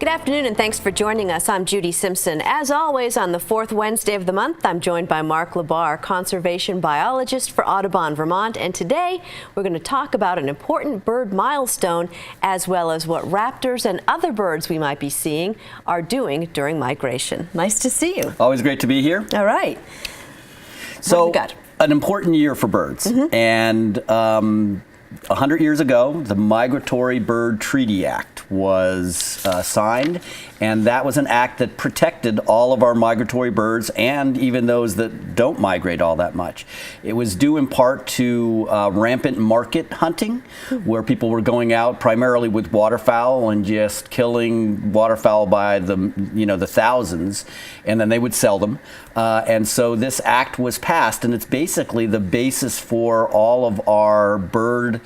Good afternoon and thanks for joining us. I'm Judy Simpson. As always, on the fourth Wednesday of the month, I'm joined by Mark LaBarr, conservation biologist for Audubon, Vermont. And today we're going to talk about an important bird milestone as well as what raptors and other birds we might be seeing are doing during migration. Nice to see you. Always great to be here. All right. So, an important year for birds. And 100 years ago, the Migratory Bird Treaty Act was signed, and that was an act that protected all of our migratory birds and even those that don't migrate all that much. It was due in part to rampant market hunting, where people were going out primarily with waterfowl and just killing waterfowl by the thousands, and then they would sell them. And so this act was passed, and it's basically the basis for all of our bird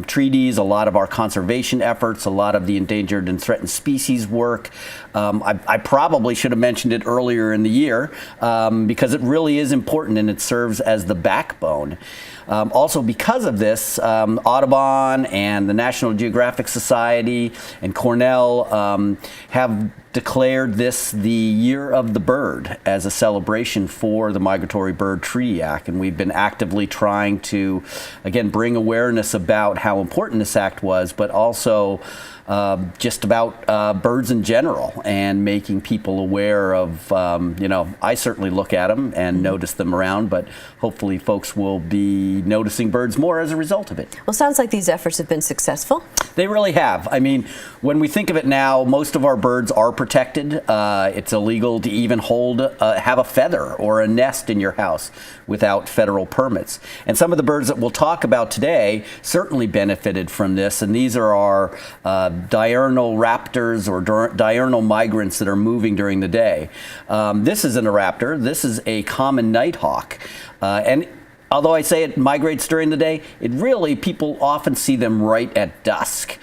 treaties, a lot of our conservation efforts, a lot of the endangered and threatened species work. I probably should have mentioned it earlier in the year because it really is important and it serves as the backbone. Also, because of this, Audubon and the National Geographic Society and Cornell have declared this the Year of the Bird as a celebration for the Migratory Bird Treaty Act. And we've been actively trying to, again, bring awareness about how important this act was, but also just about birds in general and making people aware of, I certainly look at them and notice them around, but hopefully folks will be noticing birds more as a result of it. Well, sounds like these efforts have been successful. They really have. I mean, when we think of it now, most of our birds are protected. It's illegal to even have a feather or a nest in your house without federal permits. And some of the birds that we'll talk about today certainly benefited from this, and these are our diurnal raptors or diurnal migrants that are moving during the day. This isn't a raptor. This is a common nighthawk. And although I say it migrates during the day, people often see them right at dusk.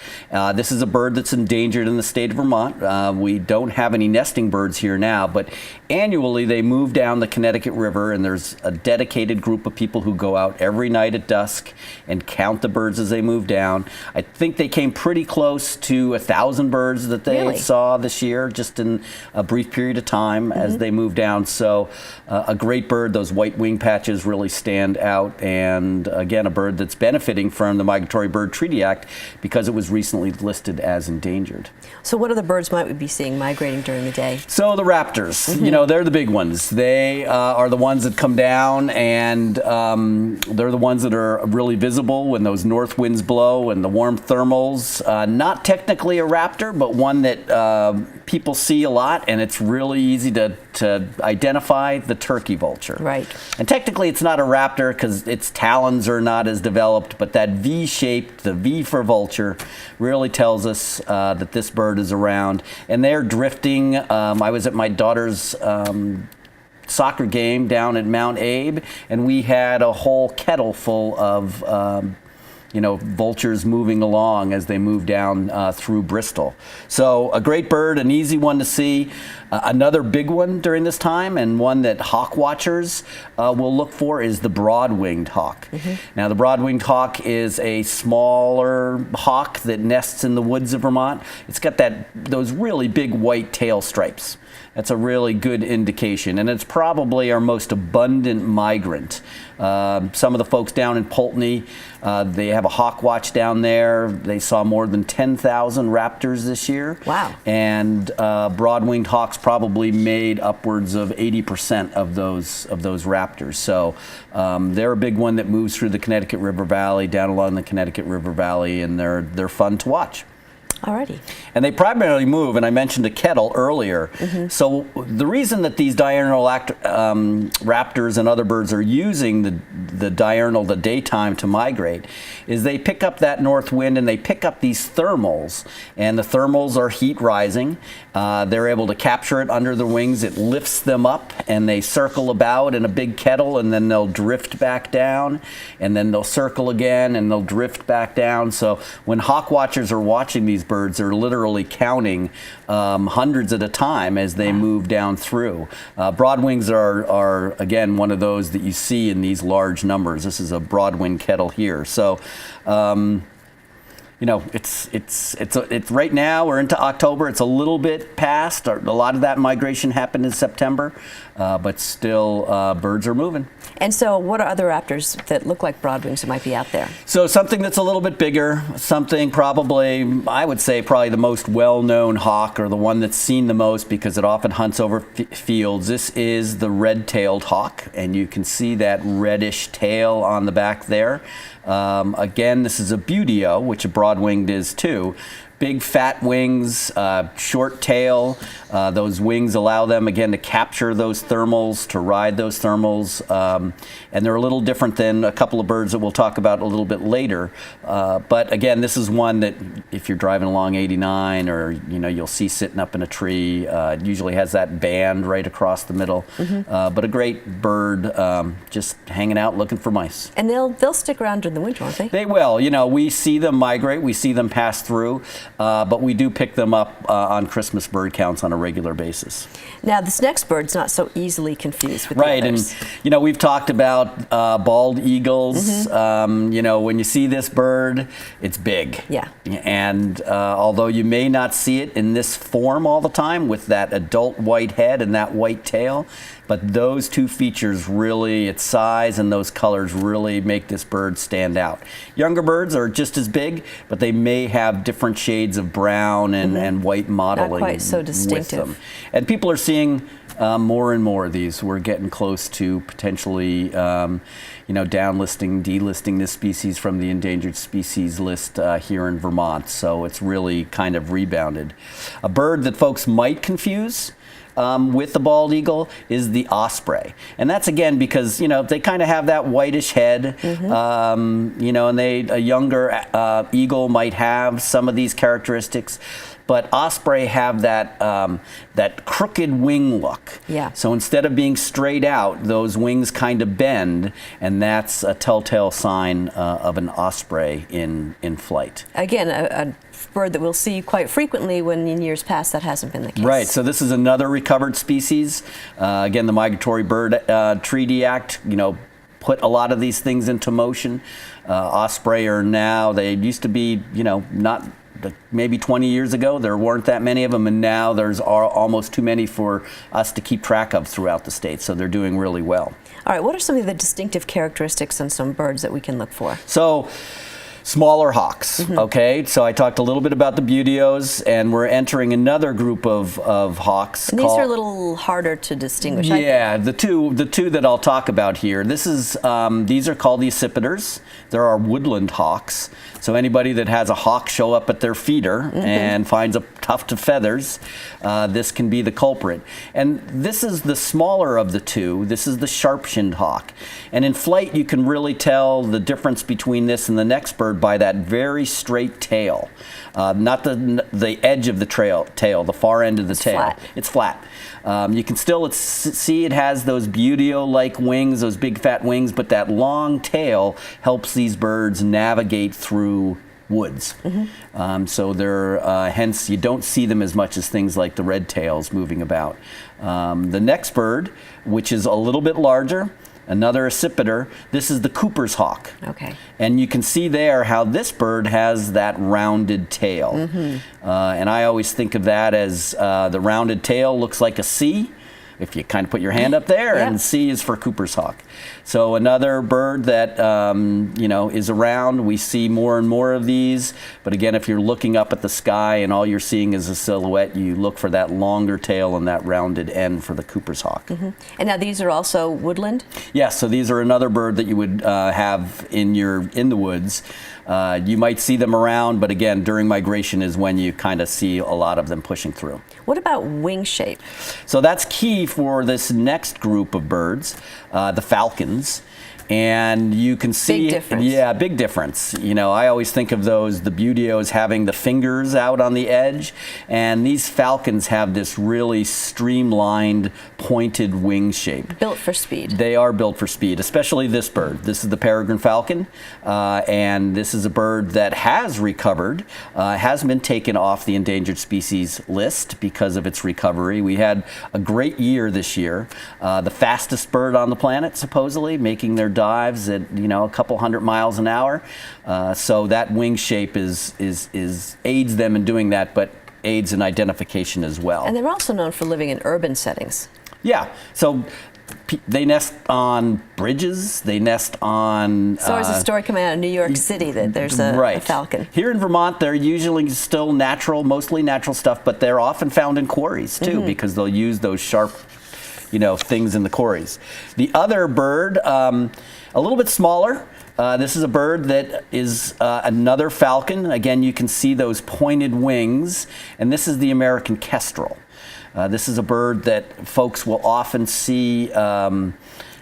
This is a bird that's endangered in the state of Vermont. We don't have any nesting birds here now, but annually they move down the Connecticut River, and there's a dedicated group of people who go out every night at dusk and count the birds as they move down. I think they came pretty close to 1,000 birds that they saw this year, just in a brief period of time as they move down. So a great bird. Those white wing patches really stand out, and again, a bird that's benefiting from the Migratory Bird Treaty Act because it was recently listed as endangered. So what other birds might we be seeing migrating during the day? So the raptors, they're the big ones. They are the ones that come down, and they're the ones that are really visible when those north winds blow and the warm thermals. Not technically a raptor, but one that people see a lot, and it's really easy to identify: the turkey vulture. Right. And technically it's not a raptor because its talons are not as developed, but that V-shaped, the V for vulture, really tells us that this bird is around. And they're drifting. I was at my daughter's soccer game down at Mount Abe, and we had a whole kettle full of vultures moving along as they move down through Bristol. So a great bird, an easy one to see. Another big one during this time, and one that hawk watchers will look for, is the broad-winged hawk. Now, the broad-winged hawk is a smaller hawk that nests in the woods of Vermont. It's got those really big white tail stripes. That's a really good indication, and it's probably our most abundant migrant. Some of the folks down in Poultney, they have a hawk watch down there. They saw more than 10,000 raptors this year. Wow. And broad-winged hawks probably made upwards of 80% of those raptors. So they're a big one that moves through the Connecticut River Valley, down along the Connecticut River Valley, and they're fun to watch. Alrighty. And they primarily move, and I mentioned a kettle earlier. So the reason that these diurnal raptors and other birds are using the diurnal, the daytime, to migrate is they pick up that north wind and they pick up these thermals. And the thermals are heat rising. They're able to capture it under their wings. It lifts them up, and they circle about in a big kettle, and then they'll drift back down, and then they'll circle again, and they'll drift back down. So when hawk watchers are watching these birds, they're literally counting hundreds at a time as they move down through. Broadwings are again one of those that you see in these large numbers. This is a broadwing kettle here. So it's right now we're into October. It's a little bit past. A lot of that migration happened in September, but still birds are moving. And so what are other raptors that look like broadwings that might be out there? So something that's a little bit bigger, something probably, I would say probably the most well-known hawk, or the one that's seen the most because it often hunts over fields. This is the red-tailed hawk, and you can see that reddish tail on the back there. Again, this is a buteo, which a broad-winged is too. Big fat wings, short tail. Those wings allow them, again, to capture those thermals, to ride those thermals. And they're a little different than a couple of birds that we'll talk about a little bit later. But again, this is one that if you're driving along 89 or, you'll see sitting up in a tree. It usually has that band right across the middle. But a great bird, just hanging out looking for mice. And they'll stick around during the winter, won't they? They will. We see them migrate. We see them pass through. But we do pick them up on Christmas bird counts on a regular basis. Now, this next bird's not so easily confused with the others. And we've talked about bald eagles. When you see this bird, it's big. Yeah. And although you may not see it in this form all the time with that adult white head and that white tail, but those two features really, its size and those colors really make this bird stand out. Younger birds are just as big, but they may have different shades of brown and white mottling. Not quite so distinctive. With them. And people are seeing more and more of these. We're getting close to potentially, downlisting, delisting this species from the endangered species list here in Vermont. So it's really kind of rebounded. A bird that folks might confuse with the bald eagle is the osprey. And that's again because, they kind of have that whitish head, and a younger eagle might have some of these characteristics. But osprey have that crooked wing look. Yeah. So instead of being straight out, those wings kind of bend, and that's a telltale sign of an osprey in flight. Again, a bird that we'll see quite frequently when in years past that hasn't been the case. Right. So this is another recovered species. Again, the Migratory Bird Treaty Act, put a lot of these things into motion. Osprey are now, they used to be, not maybe 20 years ago, there weren't that many of them, and now there's almost too many for us to keep track of throughout the state, so they're doing really well. All right, what are some of the distinctive characteristics in some birds that we can look for? So, smaller hawks, okay? So I talked a little bit about the buteos, and we're entering another group of hawks. And these are a little harder to distinguish. Yeah, the two that I'll talk about here. These are called the accipiters. There are woodland hawks. So anybody that has a hawk show up at their feeder and finds a tuft of feathers, this can be the culprit. And this is the smaller of the two. This is the Sharp-Shinned Hawk. And in flight, you can really tell the difference between this and the next bird by that very straight tail. Not the edge of the tail, the far end of the tail. Flat. It's flat. You can still see it has those buteo-like wings, those big fat wings, but that long tail helps these birds navigate through woods. So they're, hence you don't see them as much as things like the red tails moving about. The next bird, which is a little bit larger, another accipiter, this is the Cooper's hawk. Okay. And you can see there how this bird has that rounded tail. And I always think of that as the rounded tail looks like a C. If you kind of put your hand up there, and C is for Cooper's hawk. So another bird that is around. We see more and more of these. But again, if you're looking up at the sky and all you're seeing is a silhouette, you look for that longer tail and that rounded end for the Cooper's hawk. And now these are also woodland? Yes. So these are another bird that you would have in the woods. You might see them around, but again, during migration is when you kind of see a lot of them pushing through. What about wing shape? So that's key for this next group of birds, the falcons. And you can see, big difference. Yeah, big difference. I always think of the buteos having the fingers out on the edge, and these falcons have this really streamlined, pointed wing shape. Built for speed. They are built for speed, especially this bird. This is the Peregrine Falcon, and this is a bird that has recovered, has been taken off the endangered species list because of its recovery. We had a great year this year. The fastest bird on the planet, supposedly, making their dives at a couple 100 miles an hour. So that wing shape aids them in doing that, but aids in identification as well. And they're also known for living in urban settings. Yeah. So they nest on bridges. They nest on. So there's a story coming out of New York City that there's a falcon. Here in Vermont, they're usually still natural, mostly natural stuff, but they're often found in quarries too, because they'll use those sharp, things in the quarries. The other bird, a little bit smaller. This is a bird that is another falcon. Again, you can see those pointed wings, and this is the American kestrel. This is a bird that folks will often see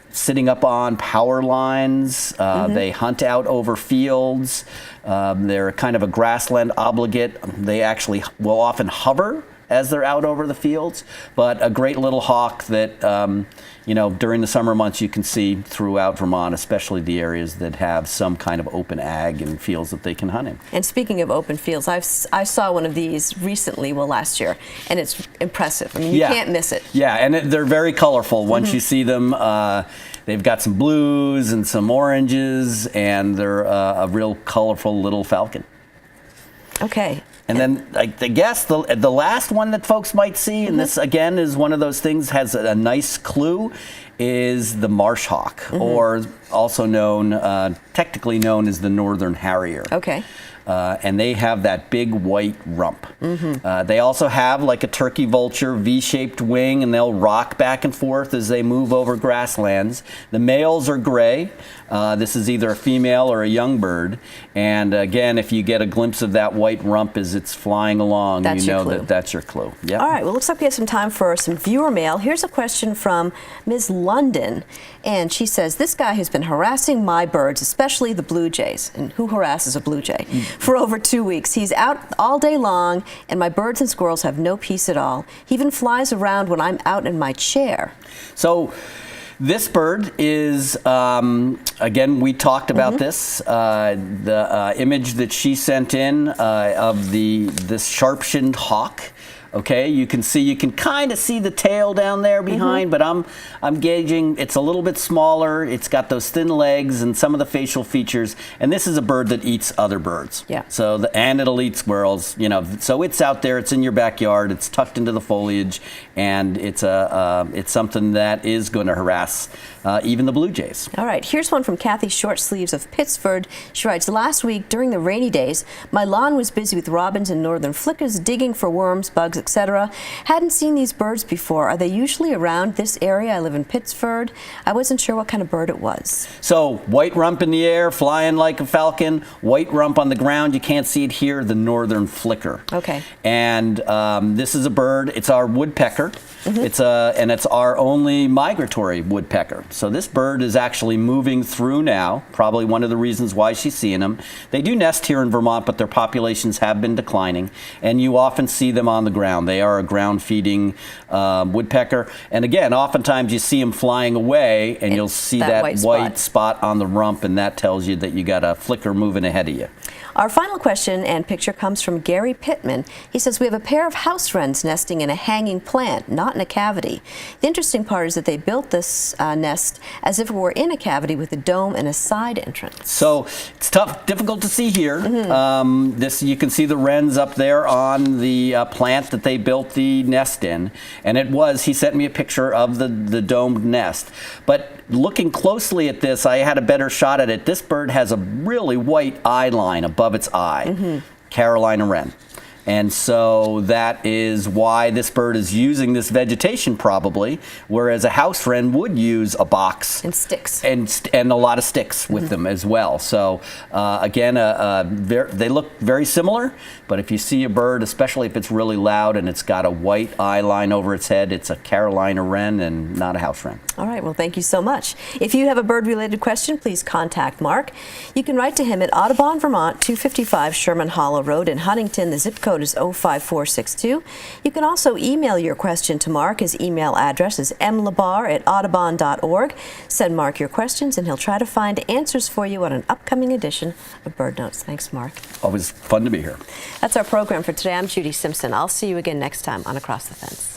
sitting up on power lines. They hunt out over fields. They're kind of a grassland obligate. They actually will often hover as they're out over the fields, but a great little hawk that during the summer months you can see throughout Vermont, especially the areas that have some kind of open ag and fields that they can hunt in. And speaking of open fields, I saw one of these recently, last year, and it's impressive. I mean, you can't miss it. Yeah, and they're very colorful. Once you see them, they've got some blues and some oranges, and they're a real colorful little falcon. Okay. And then I guess the last one that folks might see, and this again is one of those things, has a nice clue, is the marsh hawk, or also known, technically known as the Northern Harrier. Okay. And they have that big white rump. They also have like a turkey vulture V-shaped wing, and they'll rock back and forth as they move over grasslands. The males are gray. This is either a female or a young bird. And again, if you get a glimpse of that white rump as it's flying along, that's that's your clue. Yep. All right, well, looks like we have some time for some viewer mail. Here's a question from Ms. London, and she says, this guy has been harassing my birds, especially the blue jays, and who harasses a blue jay, for over 2 weeks. He's out all day long, and my birds and squirrels have no peace at all. He even flies around when I'm out in my chair. So this bird is, again, we talked about this, the image that she sent in of this Sharp-Shinned Hawk. Okay, you can kind of see the tail down there behind, but I'm gauging it's a little bit smaller. It's got those thin legs and some of the facial features, and this is a bird that eats other birds. Yeah. So and it'll eat squirrels. So it's out there. It's in your backyard. It's tucked into the foliage, and it's something that is going to harass even the blue jays. All right, here's one from Kathy Shortsleeves of Pittsford. She writes, last week during the rainy days, my lawn was busy with robins and northern flickers digging for worms, bugs, etc. Hadn't seen these birds before. Are they usually around this area? I live in Pittsford. I wasn't sure what kind of bird it was. So white rump in the air, flying like a falcon, white rump on the ground. You can't see it here, the northern flicker. Okay. And this is a bird. It's our woodpecker. It's our only migratory woodpecker. So this bird is actually moving through now, probably one of the reasons why she's seeing them. They do nest here in Vermont, but their populations have been declining, and you often see them on the ground. They are a ground-feeding woodpecker. And again, oftentimes you see them flying away, and you'll see that white spot on the rump, and that tells you that you got a flicker moving ahead of you. Our final question and picture comes from Gary Pittman. He says, we have a pair of house wrens nesting in a hanging plant, not in a cavity. The interesting part is that they built this nest as if it were in a cavity with a dome and a side entrance. So it's difficult to see here. You can see the wrens up there on the plant that they built the nest in, and he sent me a picture of the domed nest. But looking closely at this, I had a better shot at it. This bird has a really white eye line above its eye. Carolina wren. And so that is why this bird is using this vegetation probably, whereas a house wren would use a box. And sticks. And a lot of sticks with them as well. So again, they look very similar, but if you see a bird, especially if it's really loud and it's got a white eye line over its head, it's a Carolina wren and not a house wren. All right, well, thank you so much. If you have a bird-related question, please contact Mark. You can write to him at Audubon, Vermont, 255 Sherman Hollow Road in Huntington. The zip code is 05462. You can also email your question to Mark. His email address is mlabarr@audubon.org. Send Mark your questions, and he'll try to find answers for you on an upcoming edition of Bird Notes. Thanks, Mark. Always fun to be here. That's our program for today. I'm Judy Simpson. I'll see you again next time on Across the Fence.